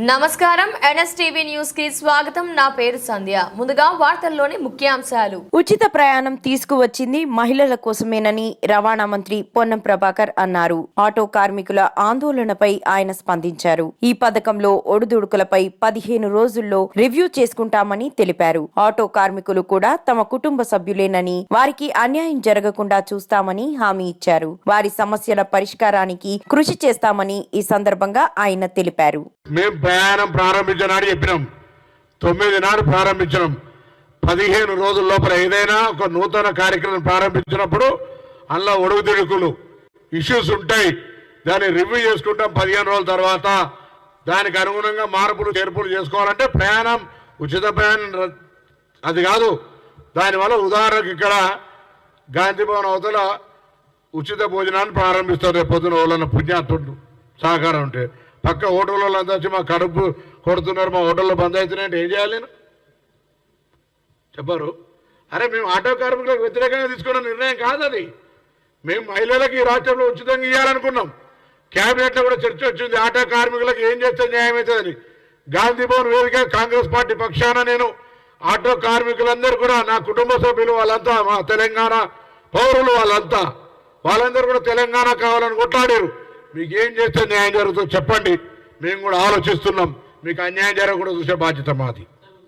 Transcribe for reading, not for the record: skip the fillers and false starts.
నమస్కారం NSTV news కి స్వాగతం. నా పేరు సంధ్య. ముందుగా వార్తల్లోని ముఖ్యాంశాలు. ఉచిత ప్రయాణం తీసుకువచ్చింది మహిళల కోసమేనని రవాణా మంత్రి పొన్నం ప్రభాకర్ అన్నారు. ఆటో కార్మికుల ఆందోళనపై ఆయన స్పందించారు. ఈ పథకంలో ఒడిదుడుకులపై 15 రోజుల్లో రివ్యూ చేసుకుంటామని తెలిపారు. ఆటో కార్మికులు కూడా తమ కుటుంబ సభ్యులేనని, వారికి అన్యాయం జరగకుండా చూస్తామని హామీ ఇచ్చారు. వారి సమస్యల పరిష్కారానికి కృషి చేస్తామని ఈ సందర్భంగా ఆయన తెలిపారు. ప్రయాణం ప్రారంభించినాడు చెప్పినాం. 9 నాడు ప్రారంభించినాం. 15 రోజుల లోపల ఏదైనా ఒక నూతన కార్యక్రమం ప్రారంభించినప్పుడు అందులో ఒడుగుదిడుకులు ఇష్యూస్ ఉంటాయి. దాన్ని రివ్యూ చేసుకుంటాం. 15 రోజుల తర్వాత దానికి అనుగుణంగా మార్పులు చేర్పులు చేసుకోవాలంటే ప్రయాణం ఉచిత ప్రయాణం అది కాదు. దానివల్ల ఉదాహరణకు ఇక్కడ గాంధీ భవన్ అవతల ఉచిత భోజనాన్ని ప్రారంభిస్తారు. రేపు పొద్దున వాళ్ళన్న పుణ్యాత్తుడు సహకారం ఉంటే పక్క హోటల్లో అంతా వచ్చి మా కడుపు కొడుతున్నారు, మా హోటల్లో బంద్ అవుతున్నాయంటే ఏం చేయాలి? నేను చెప్పారు. అరే మేము ఆటో కార్మికులకు వ్యతిరేకంగా తీసుకున్న నిర్ణయం కాదు అది. మేము మహిళలకు ఈ రాష్ట్రంలో ఉచితంగా ఇవ్వాలనుకున్నాం. క్యాబినెట్లో కూడా చర్చ వచ్చింది ఆటో కార్మికులకు ఏం చేస్తే న్యాయం అవుతుందని. గాంధీ భవన్ వేదిక కాంగ్రెస్ పార్టీ పక్షాన నేను ఆటో కార్మికులందరూ కూడా, నా కుటుంబ సభ్యులు వాళ్ళంతా, మా తెలంగాణ పౌరులు వాళ్ళందరూ కూడా తెలంగాణ కావాలని కొట్లాడారు. మీకు ఏం చేస్తే న్యాయం జరుగుతుందో చెప్పండి, మేము కూడా ఆలోచిస్తున్నాం. మీకు అన్యాయం జరగకుండా చూసే బాధ్యత మాది.